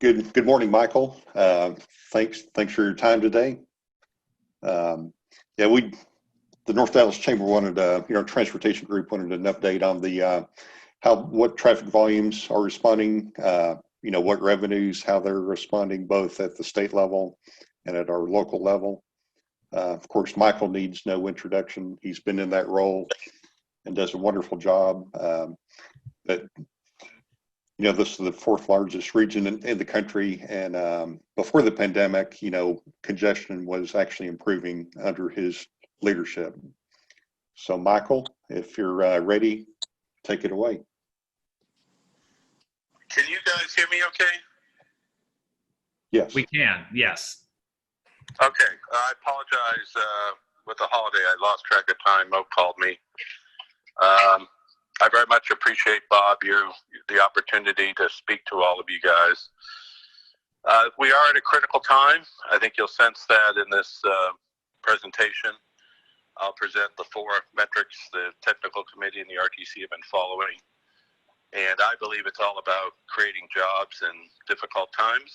Good morning, Michael. Thanks for your time today. Yeah, the North Dallas Chamber wanted, transportation group wanted an update on the what traffic volumes are responding. What revenues, how they're responding, both at the state level and at our local level. Of course, Michael needs no introduction. He's been in that role and does a wonderful job. But this is the fourth largest region in the country, and before the pandemic, congestion was actually improving under his leadership. So, Michael, if you're ready, take it away. Can you guys hear me okay? Yes. We can, yes. Okay, I apologize. With the holiday, I lost track of time. Mo called me. I very much appreciate, Bob, the opportunity to speak to all of you guys. We are at a critical time. I think you'll sense that in this presentation. I'll present the 4 metrics the technical committee and the RTC have been following. And I believe it's all about creating jobs in difficult times.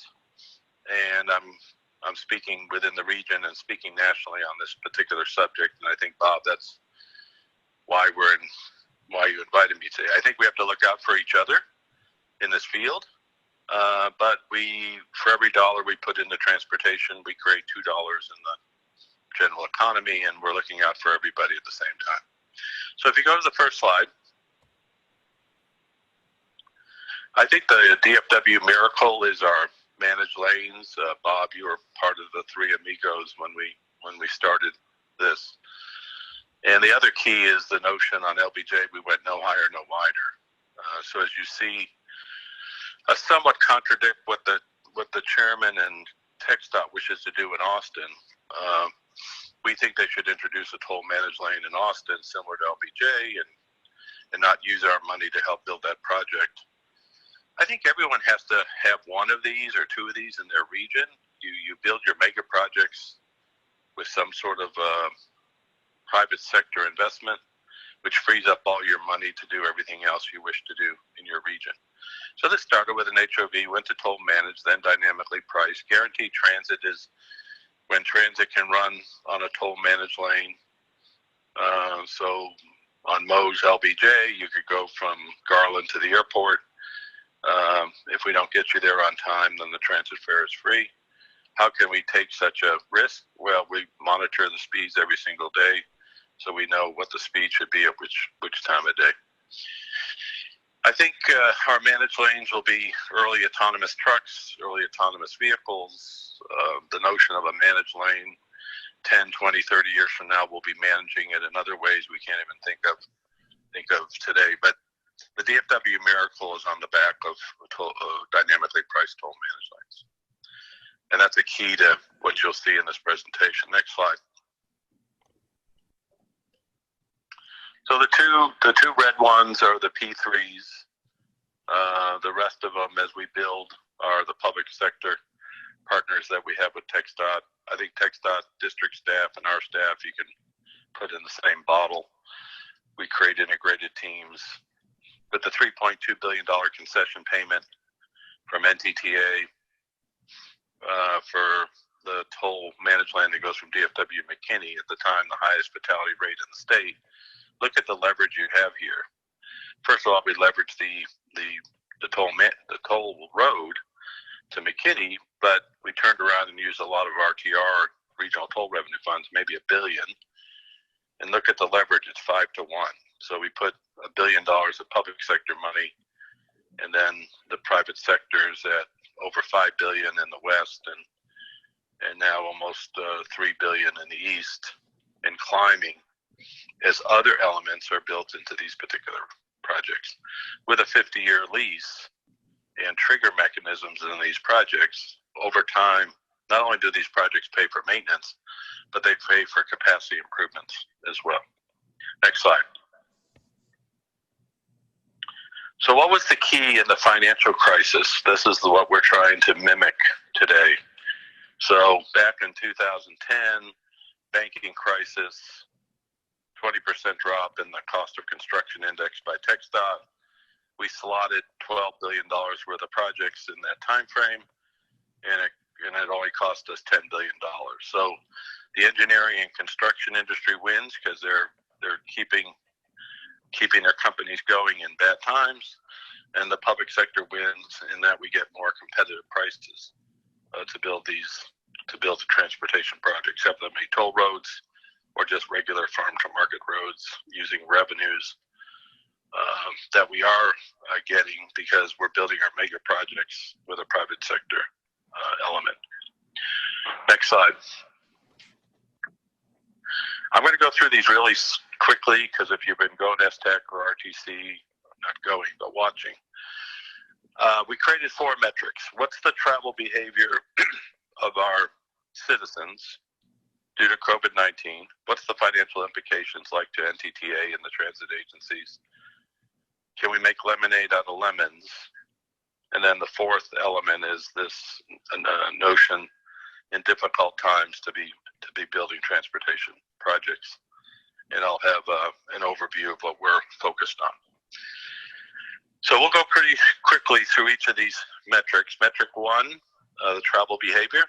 And I'm speaking within the region and speaking nationally on this particular subject. And I think, Bob, that's why you invited me today. I think we have to look out for each other in this field. But for every dollar we put into transportation, we create $2 in the general economy, and we're looking out for everybody at the same time. So if you go to the first slide, I think the DFW miracle is our managed lanes. Bob, you were part of the 3 amigos when we started this. And the other key is the notion on LBJ, we went no higher, no wider. So as you see, somewhat contradict what the chairman and TxDOT wishes to do in Austin. We think they should introduce a toll managed lane in Austin similar to LBJ and not use our money to help build that project. I think everyone has to have one of these or 2 of these in their region. You build your mega projects with some sort of private sector investment, which frees up all your money to do everything else you wish to do in your region. So this started with an HOV, went to toll managed, then dynamically priced. Guaranteed transit is when transit can run on a toll managed lane. So on Mo's LBJ, you could go from Garland to the airport. If we don't get you there on time, then the transit fare is free. How can we take such a risk? Well, we monitor the speeds every single day, so we know what the speed should be at which time of day. I think our managed lanes will be early autonomous trucks, early autonomous vehicles. The notion of a managed lane 10, 20, 30 years from now, we'll be managing it in other ways we can't even think of today. But the DFW miracle is on the back of dynamically priced toll managed lanes. And that's a key to what you'll see in this presentation. Next slide. So the two red ones are the P3s. The rest of them, as we build, are the public sector partners that we have with TxDOT. I think TxDOT district staff and our staff, you can put in the same bottle. We create integrated teams. But the $3.2 billion concession payment from NTTA for the toll managed land that goes from DFW to McKinney, at the time the highest fatality rate in the state. Look at the leverage you have here. First of all, we leverage the toll road to McKinney, but we turned around and used a lot of RTR, regional toll revenue funds, maybe $1 billion. And look at the leverage; it's 5 to 1. So we put $1 billion of public sector money, and then the private sector's at over $5 billion in the West, and now almost $3 billion in the East, and climbing as other elements are built into these particular projects. With a 50-year lease and trigger mechanisms in these projects, over time, not only do these projects pay for maintenance, but they pay for capacity improvements as well. Next slide. So what was the key in the financial crisis? This is what we're trying to mimic today. So back in 2010, banking crisis, 20% drop in the cost of construction index by TxDOT. We slotted $12 billion worth of projects in that time frame. and it only cost us $10 billion. So the engineering and construction industry wins because they're keeping their companies going in bad times, and the public sector wins in that we get more competitive prices to build the transportation projects, have them be toll roads or just regular farm to market roads using revenues that we are getting because we're building our mega projects with a private sector element. Next slide. I'm going to go through these really quickly because if you've been going to STEC or RTC, not going, but watching, we created 4 metrics. What's the travel behavior of our citizens due to COVID-19? What's the financial implications like to NTTA and the transit agencies? Can we make lemonade out of lemons? And then the 4th element is this notion in difficult times to be building transportation projects. And I'll have an overview of what we're focused on. So we'll go pretty quickly through each of these metrics. Metric 1, the travel behavior.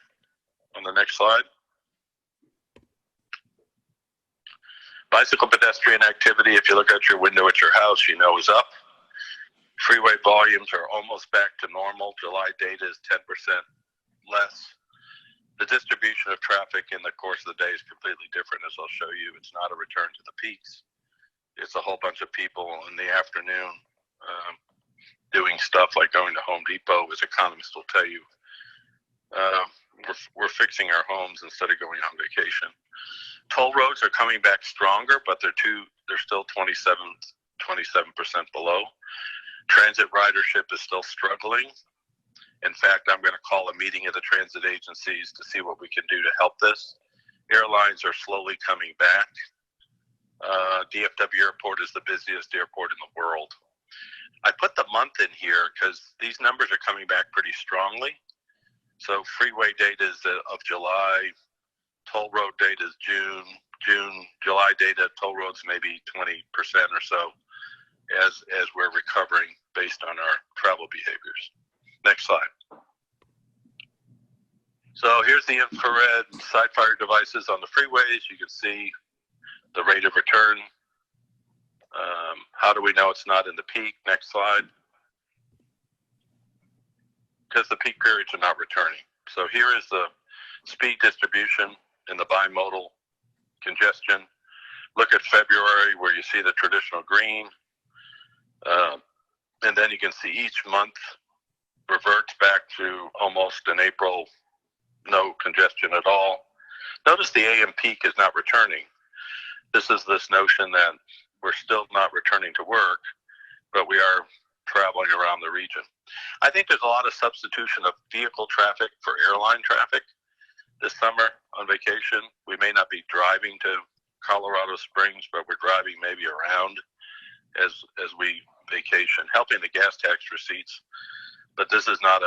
On the next slide. Bicycle pedestrian activity, if you look out your window at your house, you know is up. Freeway volumes are almost back to normal. July data is 10% less. The distribution of traffic in the course of the day is completely different, as I'll show you. It's not a return to the peaks. It's a whole bunch of people in the afternoon doing stuff like going to Home Depot, as economists will tell you. We're fixing our homes instead of going on vacation. Toll roads are coming back stronger, but they're still 27% below. Transit ridership is still struggling. In fact, I'm going to call a meeting of the transit agencies to see what we can do to help this. Airlines are slowly coming back. DFW Airport is the busiest airport in the world. I put the month in here because these numbers are coming back pretty strongly. So freeway data is of July, toll road data is June, July data, toll roads maybe 20% or so as we're recovering based on our travel behaviors. Next slide. So here's the infrared side fire devices on the freeways. You can see the rate of return. How do we know it's not in the peak? Next slide. Because the peak periods are not returning. So here is the speed distribution in the bimodal congestion. Look at February where you see the traditional green. And then you can see each month reverts back to almost in April, no congestion at all. Notice the AM peak is not returning. This is this notion that we're still not returning to work, but we are traveling around the region. I think there's a lot of substitution of vehicle traffic for airline traffic this summer on vacation. We may not be driving to Colorado Springs, but we're driving maybe around as we vacation, helping the gas tax receipts. But this is not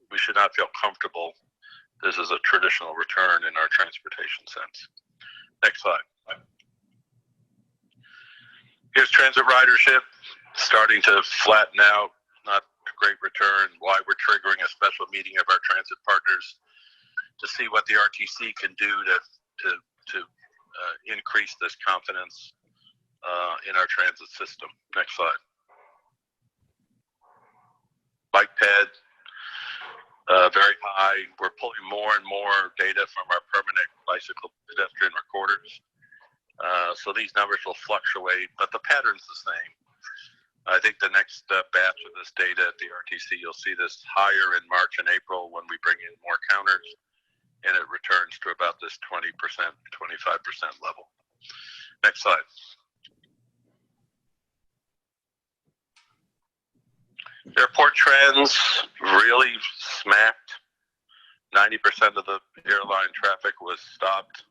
we should not feel comfortable. This is a traditional return in our transportation sense. Next slide. Here's transit ridership starting to flatten out, not a great return. Why we're triggering a special meeting of our transit partners to see what the RTC can do to increase this confidence in our transit system. Next slide. Bike ped, very high. We're pulling more and more data from our permanent bicycle pedestrian recorders. So these numbers will fluctuate, but the pattern's the same. I think the next batch of this data at the RTC, you'll see this higher in March and April when we bring in more counters, and it returns to about this 20%, 25% level. Next slide. Airport trends really smacked. 90% of the airline traffic was stopped.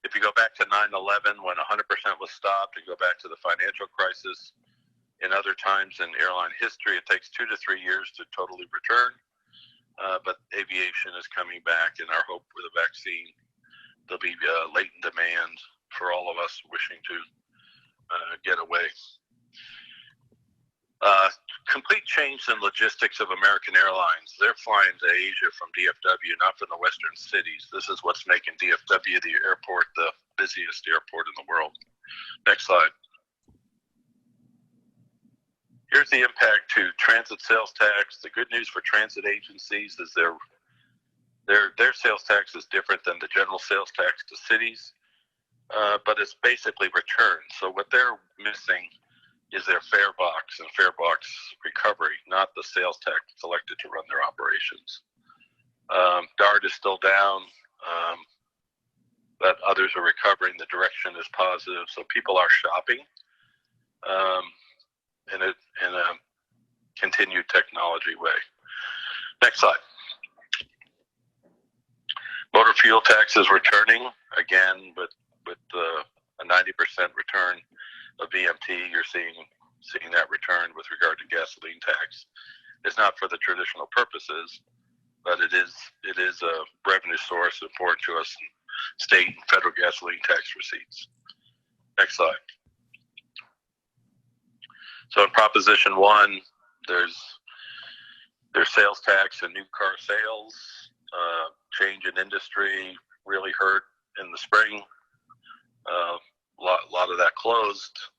If you go back to 9/11, when 100% was stopped, and go back to the financial crisis, in other times in airline history, it takes 2 to 3 years to totally return. But aviation is coming back, and our hope with the vaccine, there'll be latent demand for all of us wishing to get away. complete change in logistics of American Airlines. They're flying to Asia from DFW, not from the western cities. This is what's making DFW the airport, the busiest airport in the world. Next slide. Here's the impact to transit sales tax. The good news for transit agencies is their sales tax is different than the general sales tax to cities, but it's basically return. So what they're missing is their fare box and fare box recovery, not the sales tax collected to run their operations. DART is still down, but others are recovering. The direction is positive, so people are shopping in a continued technology way. Next slide. Motor fuel tax is returning again with a 90% return of VMT. You're seeing that return with regard to gasoline tax. It's not for the traditional purposes, but it is a revenue source important to us in state and federal gasoline tax receipts. Next slide. So in Proposition 1, there's sales tax and new car sales. Change in industry really hurt in the spring. A lot of that closed.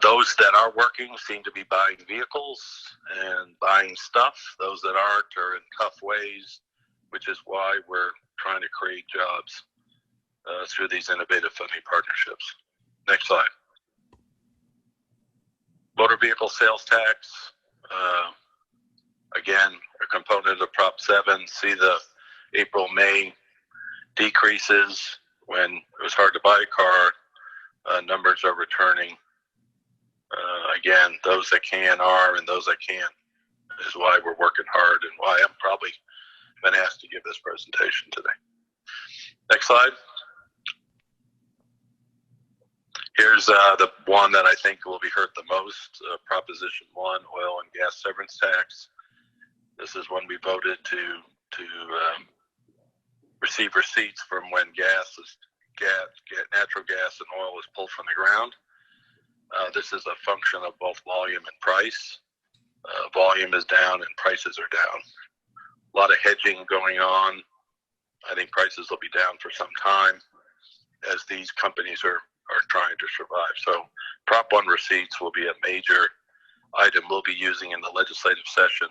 Those that are working seem to be buying vehicles and buying stuff. Those that aren't are in tough ways, which is why we're trying to create jobs through these innovative funding partnerships. Next slide. Motor vehicle sales tax, again, a component of Prop 7. See the April-May decreases when it was hard to buy a car. Numbers are returning. Again, those that can are, and those that can't is why we're working hard and why I'm probably been asked to give this presentation today. Next slide. Here's the one that I think will be hurt the most, Proposition 1, oil and gas severance tax. This is when we voted to receive receipts from when natural gas and oil is pulled from the ground. This is a function of both volume and price. Volume is down and prices are down. A lot of hedging going on. I think prices will be down for some time as these companies are trying to survive. So Prop 1 receipts will be a major item we'll be using in the legislative session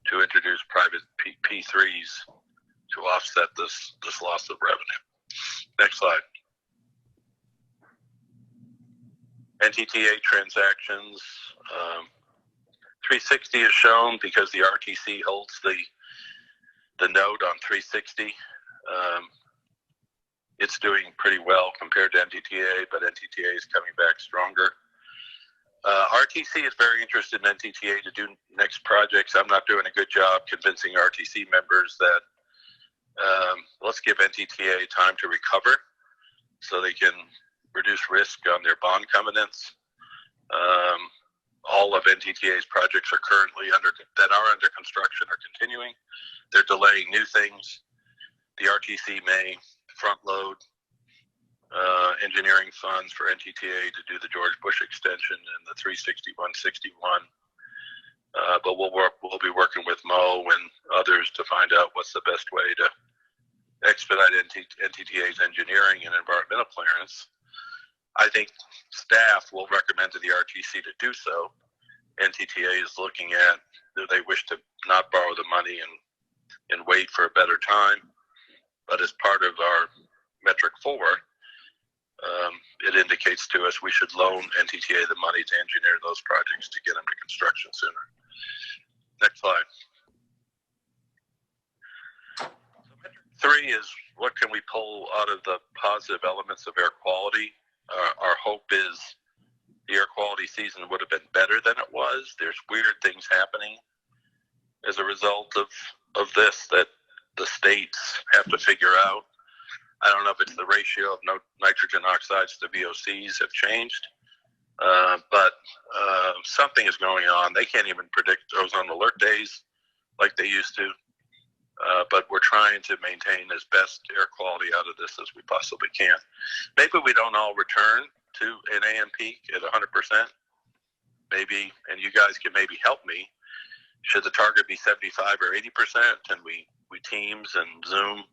to introduce private P3s to offset this loss of revenue. Next slide. NTTA transactions. 360 is shown because the RTC holds the note on 360. It's doing pretty well compared to NTTA, but NTTA is coming back stronger. RTC is very interested in NTTA to do next projects. I'm not doing a good job convincing RTC members that let's give NTTA time to recover so they can reduce risk on their bond covenants. All of NTTA's projects are currently under construction are continuing. They're delaying new things. The RTC may front load engineering funds for NTTA to do the George Bush extension and the 360-161. But we'll be working with Mo and others to find out what's the best way to expedite NTTA's engineering and environmental clearance. I think staff will recommend to the RTC to do so. NTTA is looking at, do they wish to not borrow the money and wait for a better time? But as part of our metric 4, it indicates to us we should loan NTTA the money to engineer those projects to get them to construction sooner. Next slide. So metric 3 is what can we pull out of the positive elements of air quality. Our hope is the air quality season would have been better than it was. There's weird things happening as a result of this that the states have to figure out. I don't know if it's the ratio of nitrogen oxides to VOCs have changed, but something is going on. They can't even predict ozone alert days like they used to, but we're trying to maintain as best air quality out of this as we possibly can. Maybe we don't all return to an AM peak at 100%, maybe, and you guys can maybe help me. Should the target be 75 or 80%? And we Teams and Zoom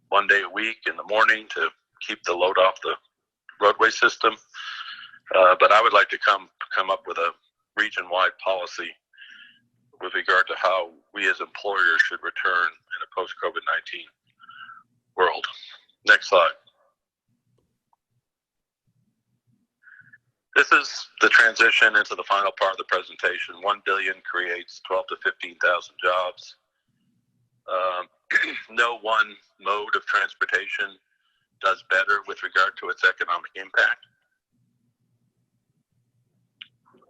one day a week in the morning to keep the load off the roadway system. But I would like to come up with a region-wide policy with regard to how we as employers should return in a post-COVID-19 world. Next slide. This is the transition into the final part of the presentation. 1 billion creates 12 to 15,000 jobs. No one mode of transportation does better with regard to its economic impact.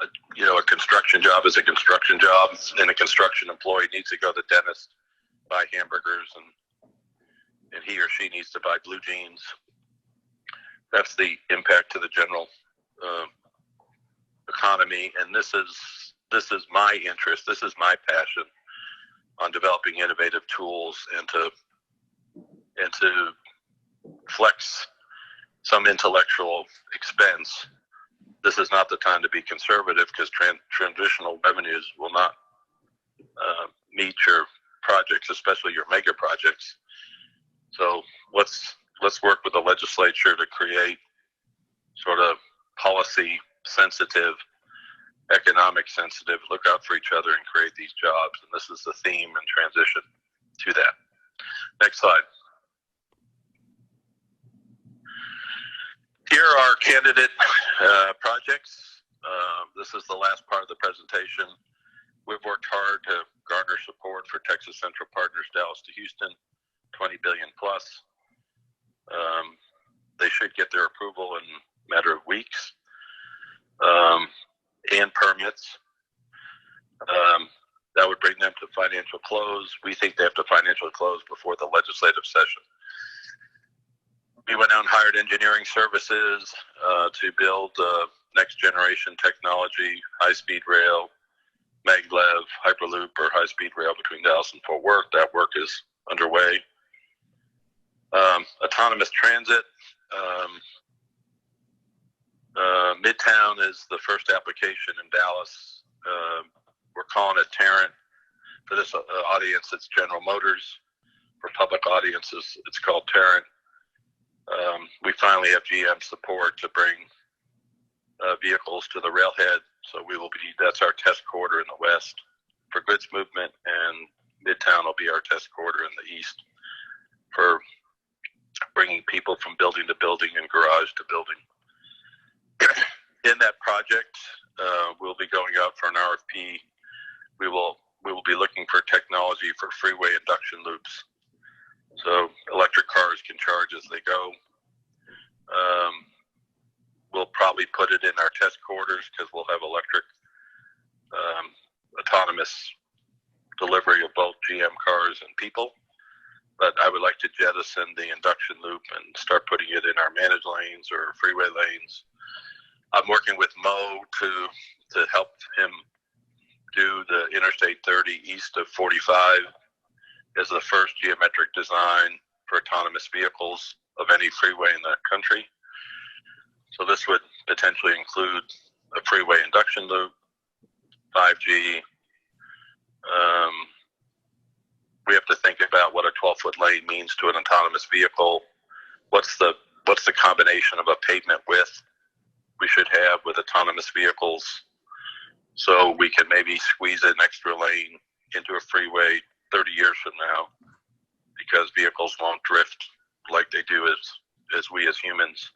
A construction job is a construction job, and a construction employee needs to go to the dentist, buy hamburgers, and he or she needs to buy blue jeans. That's the impact to the general economy, and this is my interest. This is my passion on developing innovative tools and to flex some intellectual expense. This is not the time to be conservative, because transitional revenues will not meet your projects, especially your mega projects. So let's work with the legislature to create sort of policy sensitive, economic sensitive, look out for each other and create these jobs. And this is the theme and transition to that. Next slide. Here are our candidate projects. This is the last part of the presentation. We've worked hard to garner support for Texas Central Partners Dallas to Houston, 20 billion plus. They should get their approval in a matter of weeks, and permits. That would bring them to financial close. We think they have to financial close before the legislative session. We went out and hired engineering services to build next generation technology, high-speed rail, maglev, hyperloop, or high-speed rail between Dallas and Fort Worth. That work is underway. Autonomous transit. Midtown is the first application in Dallas. We're calling it Tarrant. For this audience, it's General Motors. For public audiences, it's called Tarrant. We finally have GM support to bring vehicles to the railhead. So that's our test quarter in the west for goods movement, and Midtown will be our test quarter in the east for bringing people from building to building and garage to building. In that project, we'll be going out for an RFP. We will be looking for technology for freeway induction loops, so electric cars can charge as they go. We'll probably put it in our test quarters because we'll have electric autonomous delivery of both GM cars and people. But I would like to jettison the induction loop and start putting it in our managed lanes or freeway lanes. I'm working with Mo to help him do the Interstate 30 east of 45 as the first geometric design for autonomous vehicles of any freeway in the country. So this would potentially include a freeway induction loop, 5G. We have to think about what a 12-foot lane means to an autonomous vehicle. What's the combination of a pavement width we should have with autonomous vehicles, so we can maybe squeeze an extra lane into a freeway 30 years from now, because vehicles won't drift like they do as we as humans.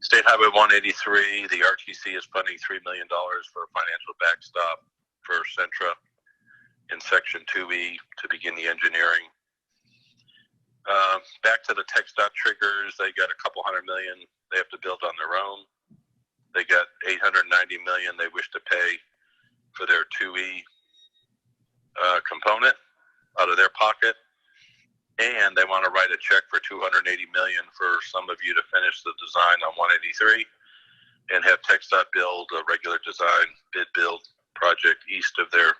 State Highway 183, the RTC is funding $3 million for a financial backstop for Centra in Section 2E to begin the engineering. Back to the TxDOT triggers, they got a couple $100 million they have to build on their own. They got $890 million they wish to pay for their 2E component out of their pocket. And they want to write a check for $280 million for some of you to finish the design on 183 and have TxDOT build a regular design bid build project east of their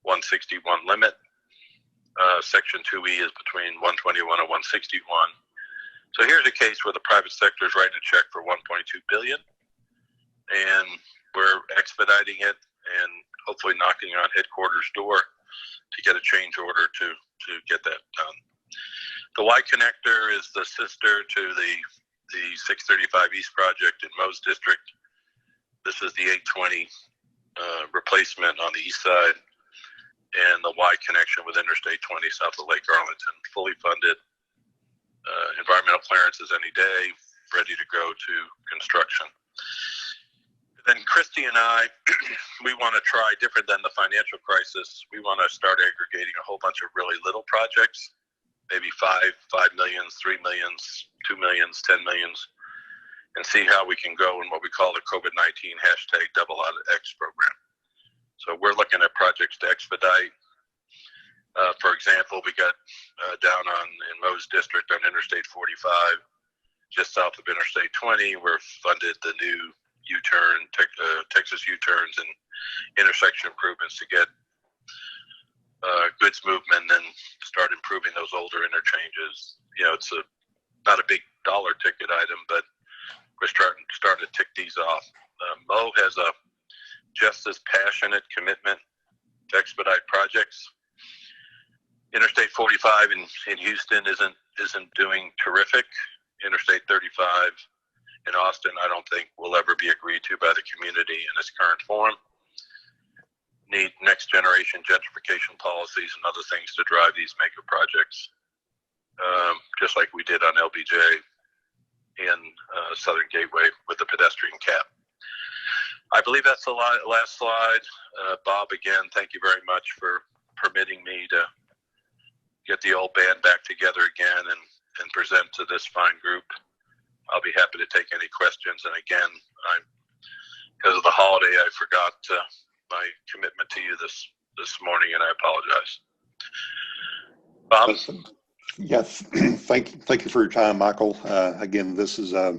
161 limit. Section 2E is between 121 and 161. So here's a case where the private sector is writing a check for $1.2 billion, and we're expediting it and hopefully knocking on headquarters door to get a change order to get that done. The Y connector is the sister to the 635 East project in Mo's district. This is the 820 replacement on the east side, and the Y connection with Interstate 20 south of Lake Arlington, fully funded. Environmental clearances any day, ready to go to construction. Then Christy and I, we want to try different than the financial crisis. We want to start aggregating a whole bunch of really little projects, maybe 5 millions, 3 millions, 2 millions, 10 millions, and see how we can go in what we call the COVID-19 #double out of X program. So we're looking at projects to expedite. For example, we got down in Mo's district on Interstate 45, just south of Interstate 20, we're funded the new U-turn, Texas U-turns and intersection improvements to get goods movement and start improving those older interchanges. You know, it's not a big dollar ticket item, but we're starting to tick these off. Mo has a just as passionate commitment to expedite projects. Interstate 45 in Houston isn't doing terrific. Interstate 35 in Austin, I don't think will ever be agreed to by the community in its current form. Need next generation gentrification policies and other things to drive these mega projects, just like we did on LBJ and Southern Gateway with the pedestrian cap. I believe that's the last slide. Bob, again, thank you very much for permitting me to get the old band back together again and present to this fine group. I'll be happy to take any questions. And again, because of the holiday, I forgot my commitment to you this morning, and I apologize. Bob? Yes, thank you for your time, Michael. Again, this is I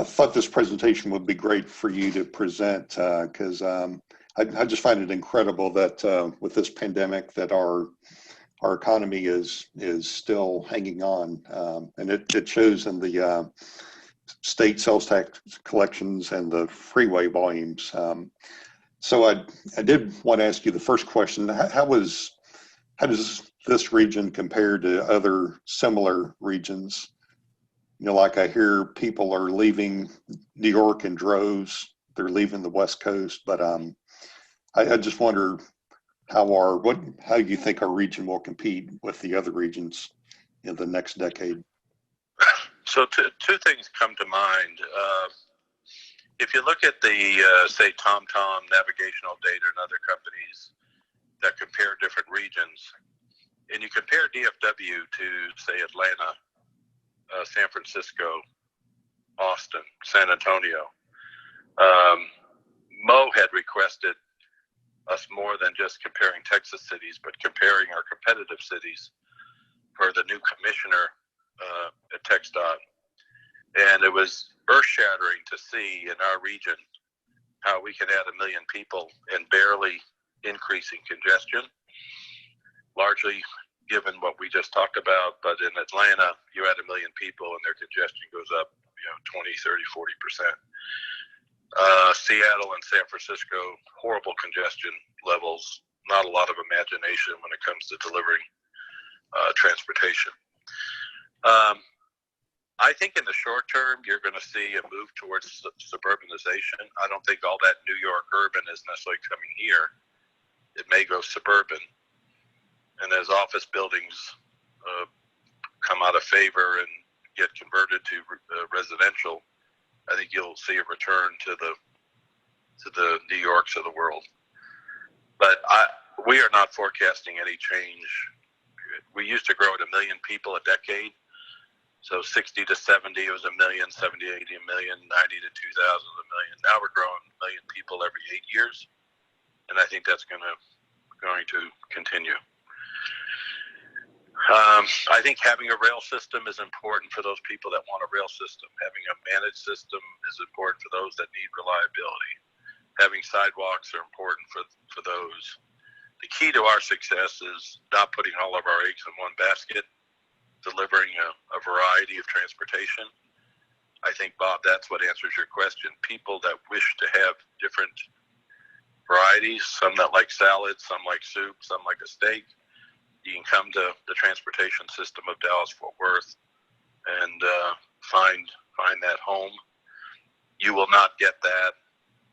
thought this presentation would be great for you to present because I just find it incredible that with this pandemic that our economy is still hanging on, and it shows in the state sales tax collections and the freeway volumes. So I did want to ask you the first question: how does this region compare to other similar regions? You know, like I hear people are leaving New York in droves; they're leaving the West Coast. But I just wonder how you think our region will compete with the other regions in the next decade. So two things come to mind. If you look at the, say, TomTom navigational data and other companies that compare different regions, and you compare DFW to, say, Atlanta, San Francisco, Austin, San Antonio, Mo had requested us more than just comparing Texas cities, but comparing our competitive cities for the new commissioner at TxDOT. And it was earth-shattering to see in our region how we can add 1 million people and barely increasing congestion, largely given what we just talked about. But in Atlanta, you add 1 million people and their congestion goes up 20, 30, 40%. Seattle and San Francisco, horrible congestion levels, not a lot of imagination when it comes to delivering transportation. I think in the short term, you're going to see a move towards suburbanization. I don't think all that New York urban is necessarily coming here. It may go suburban. And as office buildings come out of favor and get converted to residential, I think you'll see a return to the New Yorks of the world. But we are not forecasting any change. We used to grow at 1 million people a decade. So 60 to 70 it was 1 million, 70 to 80 1 million, 90 to 2,000 1 million. Now we're growing 1 million people every 8 years, and I think that's going to continue. I think having a rail system is important for those people that want a rail system. Having a managed system is important for those that need reliability. Having sidewalks are important for those. The key to our success is not putting all of our eggs in one basket, delivering a variety of transportation. I think, Bob, that's what answers your question. People that wish to have different varieties, some that like salad, some like soup, some like a steak, you can come to the transportation system of Dallas-Fort Worth and find that home. You will not get that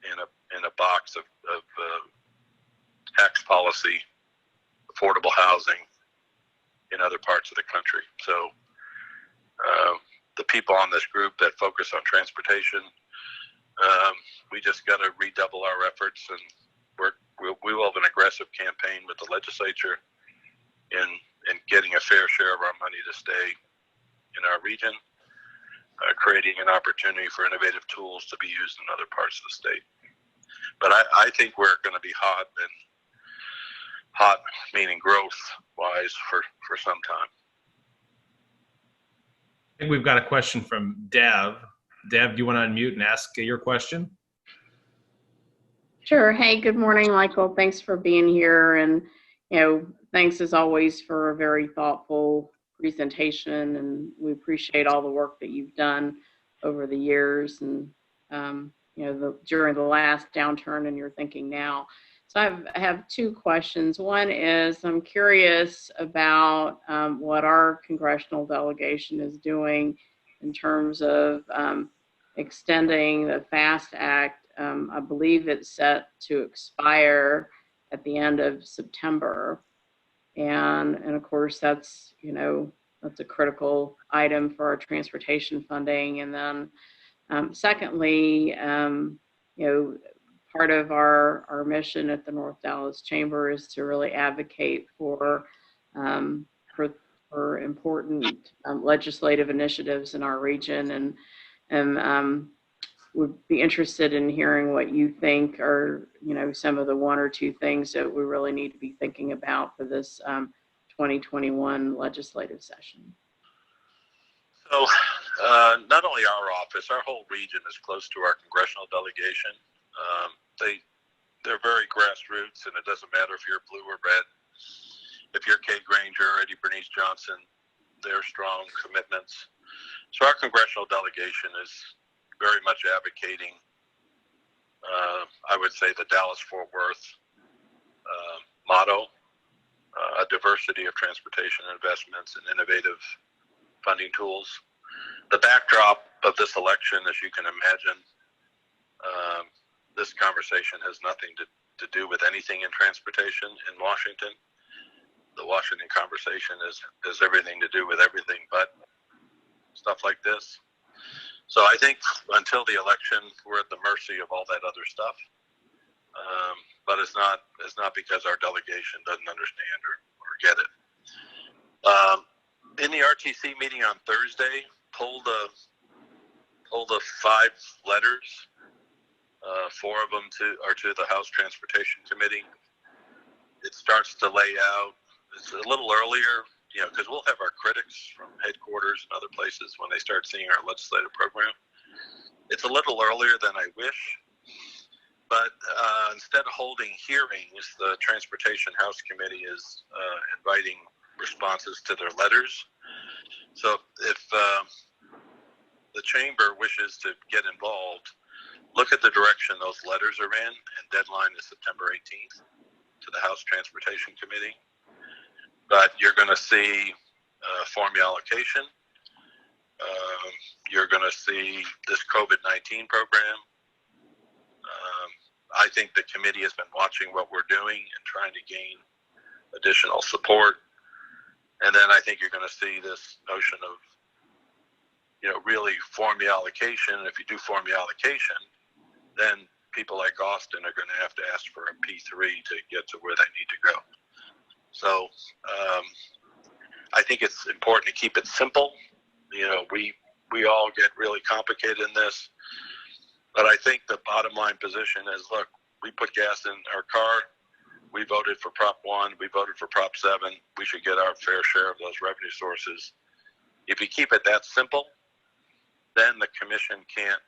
in a box of tax policy, affordable housing in other parts of the country. So the people on this group that focus on transportation, we just got to redouble our efforts, and we will have an aggressive campaign with the legislature in getting a fair share of our money to stay in our region, creating an opportunity for innovative tools to be used in other parts of the state. But I think we're going to be hot meaning growth-wise for some time. I think we've got a question from Dev. Dev, do you want to unmute and ask your question? Sure. Hey, good morning, Michael. Thanks for being here. And, thanks as always for a very thoughtful presentation. And we appreciate all the work that you've done over the years and, during the last downturn, and you're thinking now. So I have two questions. One is I'm curious about what our congressional delegation is doing in terms of extending the FAST Act. I believe it's set to expire at the end of September. And of course, that's a critical item for our transportation funding. And then secondly, part of our mission at the North Dallas Chamber is to really advocate for important legislative initiatives in our region, and would be interested in hearing what you think are some of the one or two things that we really need to be thinking about for this 2021 legislative session. So not only our office, our whole region is close to our congressional delegation. They're very grassroots, and it doesn't matter if you're blue or red. If you're Kay Granger or Eddie Bernice Johnson, they're strong commitments. So our congressional delegation is very much advocating, I would say, the Dallas-Fort Worth motto, a diversity of transportation investments and innovative funding tools. The backdrop of this election, as you can imagine, this conversation has nothing to do with anything in transportation in Washington. The Washington conversation has everything to do with everything but stuff like this. So I think until the election, we're at the mercy of all that other stuff. But it's not because our delegation doesn't understand or get it. In the RTC meeting on Thursday, pulled the 5 letters. 4 of them are to the House Transportation Committee. It starts to lay out. It's a little earlier, because we'll have our critics from headquarters and other places when they start seeing our legislative program. It's a little earlier than I wish, but instead of holding hearings, the Transportation House Committee is inviting responses to their letters. So if the Chamber wishes to get involved, look at the direction those letters are in, and deadline is September 18th to the House Transportation Committee. But you're going to see formula allocation. You're going to see this COVID-19 program. I think the committee has been watching what we're doing and trying to gain additional support. And then I think you're going to see this notion of, really formula allocation. And if you do formula allocation, then people like Austin are going to have to ask for a P3 to get to where they need to go. So I think it's important to keep it simple. We all get really complicated in this, but I think the bottom line position is, look, we put gas in our car. We voted for Prop 1. We voted for Prop 7. We should get our fair share of those revenue sources. If you keep it that simple, then the commission can't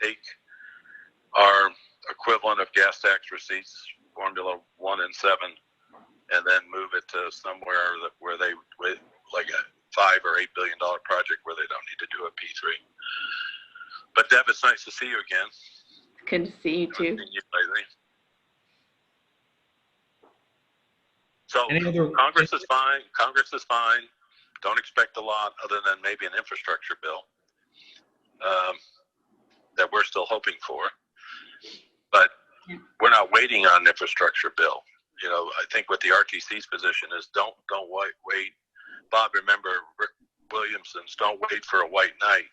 take our equivalent of gas tax receipts, Formula 1 and 7, and then move it to somewhere where they, like a $5 or $8 billion project where they don't need to do a P3. But Deb, it's nice to see you again. Good to see you Haven't too. seen you lately. So Any other? Congress is fine. Congress is fine. Don't expect a lot other than maybe an infrastructure bill that we're still hoping for. But we're not waiting on an infrastructure bill. You know, I think what the RTC's position is, don't wait. Bob, remember Rick Williamson's, don't wait for a white knight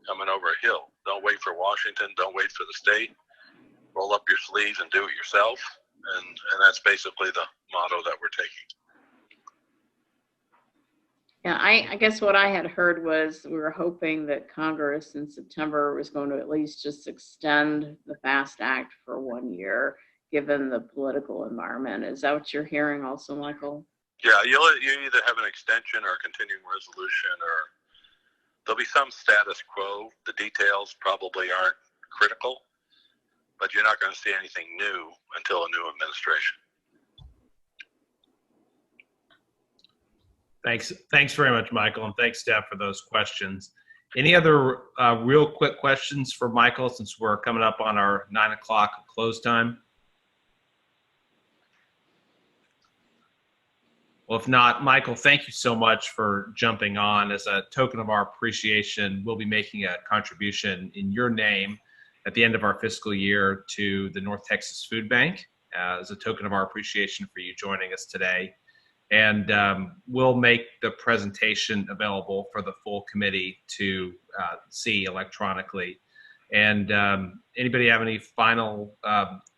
coming over a hill. Don't wait for Washington. Don't wait for the state. Roll up your sleeves and do it yourself. And that's basically the motto that we're taking. Yeah, I guess what I had heard was we were hoping that Congress in September was going to at least just extend the FAST Act for 1 year, given the political environment. Is that what you're hearing also, Michael? Yeah, you either have an extension or a continuing resolution, or there'll be some status quo. The details probably aren't critical, but you're not going to see anything new until a new administration. Thanks very much, Michael, and thanks, Deb, for those questions. Any other real quick questions for Michael, since we're coming up on our 9 o'clock close time? Well, if not, Michael, thank you so much for jumping on. As a token of our appreciation, we'll be making a contribution in your name at the end of our fiscal year to the North Texas Food Bank as a token of our appreciation for you joining us today. And we'll make the presentation available for the full committee to see electronically. And anybody have any final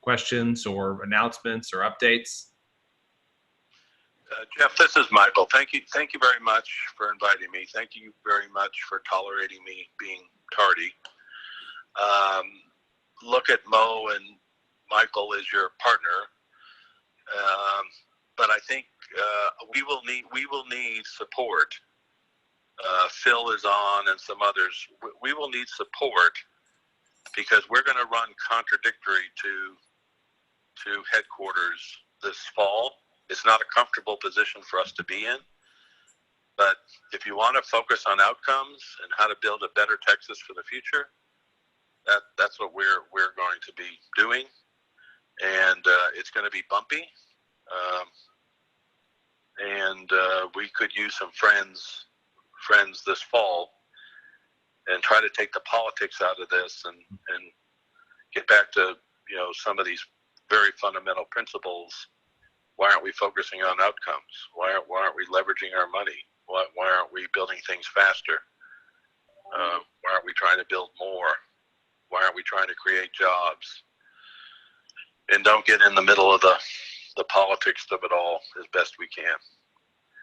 questions or announcements or updates? Jeff, this is Michael. Thank you very much for inviting me. Thank you very much for tolerating me being tardy. Look at Mo and Michael as your partner, but I think we will need support. Phil is on, and some others. We will need support because we're going to run contradictory to headquarters this fall. It's not a comfortable position for us to be in, but if you want to focus on outcomes and how to build a better Texas for the future, that's what we're going to be doing, and it's going to be bumpy, and we could use some friends this fall and try to take the politics out of this and get back to some of these very fundamental principles. Why aren't we focusing on outcomes? Why aren't we leveraging our money? Why aren't we building things faster? Why aren't we trying to build more? Why aren't we trying to create jobs? And don't get in the middle of the politics of it all as best we can.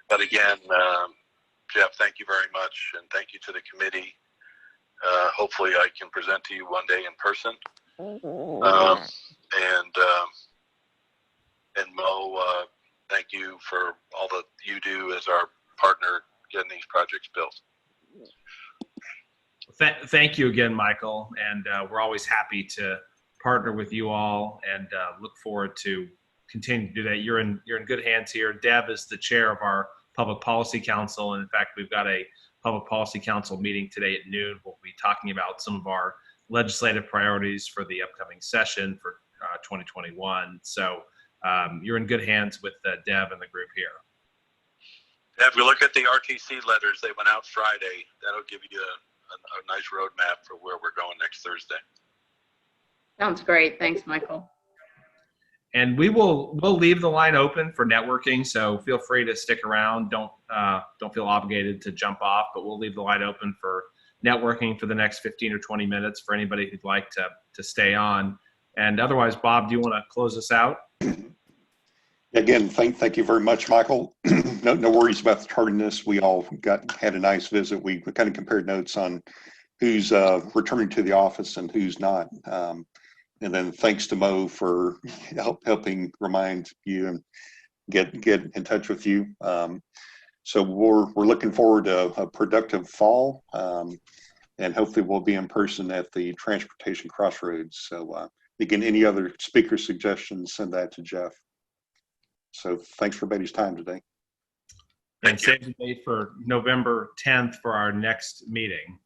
But again, Jeff, thank you very much, and thank you to the committee. Hopefully I can present to you one day in person. And Mo, thank you for all that you do as our partner getting these projects built. Thank you again, Michael, and we're always happy to partner with you all, and look forward to continuing to do that. You're in good hands here. Deb is the chair of our Public Policy Council, and in fact, we've got a Public Policy Council meeting today at noon. We'll be talking about some of our legislative priorities for the upcoming session for 2021. So you're in good hands with Deb and the group here. If you look at the RTC letters, they went out Friday. That'll give you a nice roadmap for where we're going next Thursday. Sounds great. Thanks, Michael. And we'll leave the line open for networking, so feel free to stick around. Don't feel obligated to jump off, but we'll leave the line open for networking for the next 15 or 20 minutes for anybody who'd like to stay on. And otherwise, Bob, do you want to close us out? Again, thank you very much, Michael. No worries about the tardiness. We all had a nice visit. We kind of compared notes on who's returning to the office and who's not. And then thanks to Mo for helping remind you and get in touch with you. So we're looking forward to a productive fall, and hopefully we'll be in person at the Transportation Crossroads. So again, any other speaker suggestions, send that to Jeff. So thanks for everybody's time today. And save the date for November 10th for our next meeting.